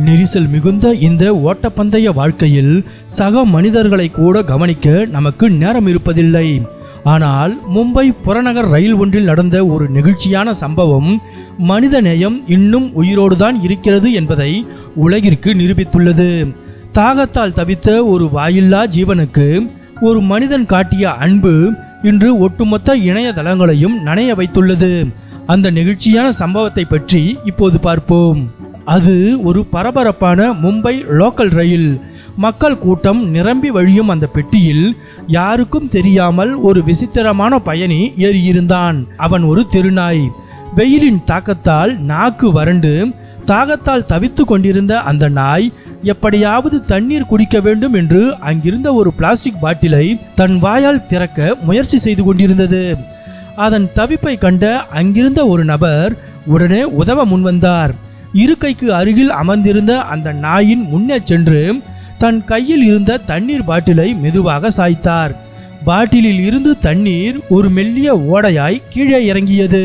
நெரிசல் மிகுந்த இந்த ஓட்டப்பந்தய வாழ்க்கையில் சக மனிதர்களை கூட கவனிக்க நமக்கு நேரம் இருப்பதில்லை. ஆனால் மும்பை புறநகர் ரயில் ஒன்றில் நடந்த ஒரு நெகிழ்ச்சியான சம்பவம் மனித நேயம் இன்னும் உயிரோடுதான் இருக்கிறது என்பதை உலகிற்கு நிரூபித்துள்ளது. தாகத்தால் தவித்த ஒரு வாயில்லா ஜீவனுக்கு ஒரு மனிதன் காட்டிய அன்பு இன்று ஒட்டுமொத்த இணையதளங்களையும் நனைய வைத்துள்ளது. அந்த நெகிழ்ச்சியான சம்பவத்தை பற்றி இப்போது பார்ப்போம். அது ஒரு பரபரப்பான மும்பை லோக்கல் ரயில். மக்கள் கூட்டம் நிரம்பி வழியும் அந்த பெட்டியில் யாருக்கும் தெரியாமல் ஒரு விசித்திரமான பயணி ஏறியிருந்தான். அவன் ஒரு தெருநாய். வெயிலின் தாக்கத்தால் நாக்கு வறண்டு தாகத்தால் தவித்து கொண்டிருந்த அந்த நாய் எப்படியாவது தண்ணீர் குடிக்க வேண்டும் என்று அங்கிருந்த ஒரு பிளாஸ்டிக் பாட்டிலை தன் வாயால் திறக்க முயற்சி செய்து கொண்டிருந்தது. அதன் தவிப்பை கண்ட அங்கிருந்த ஒரு நபர் உடனே உதவ முன்வந்தார். இருக்கைக்கு அருகில் அமர்ந்திருந்த அந்த நாயின் முன்னே சென்று தன் கையில் இருந்த தண்ணீர் பாட்டிலை மெதுவாக சாய்த்தார். பாட்டிலில் இருந்து தண்ணீர் ஒரு மெல்லிய ஓடையாய் கீழே இறங்கியது.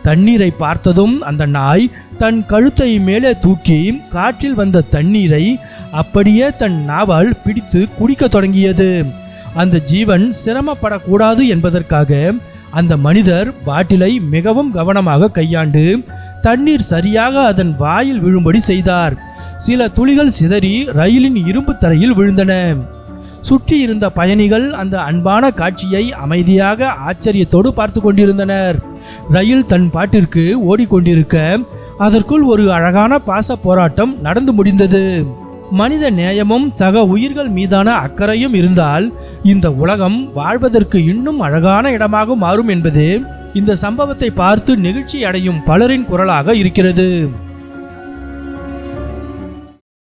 தண்ணீரை பார்த்ததும் அந்த நாய் தன் கழுத்தை மேலே தூக்கி காற்றில் வந்த தண்ணீரை அப்படியே தன் நாவால் பிடித்து குடிக்க தொடங்கியது. அந்த ஜீவன் சிரமப்படக்கூடாது என்பதற்காக அந்த மனிதர் பாட்டிலை மிகவும் கவனமாக கையாண்டு தண்ணீர் சரியாக அதன் வாயில் விழும்படி செய்தார். சில துளிகள் சிதறி ரயிலின் இரும்பு தரையில் விழுந்தன. சுற்றி இருந்த பயணிகள் அந்த அன்பான காட்சியை அமைதியாக ஆச்சரியத்தோடு பார்த்து கொண்டிருந்தனர். ரயில் தன் பாட்டிற்கு ஓடிக்கொண்டிருக்க அதற்குள் ஒரு அழகான பாச போராட்டம் நடந்து முடிந்தது. மனித நேயமும் சக உயிர்கள் மீதான அக்கறையும் இருந்தால் இந்த உலகம் வாழ்வதற்கு இன்னும் அழகான இடமாக மாறும் என்பது இந்த சம்பவத்தை பார்த்து நெகிழ்ச்சி அடையும் பலரின் குரலாக இருக்கிறது.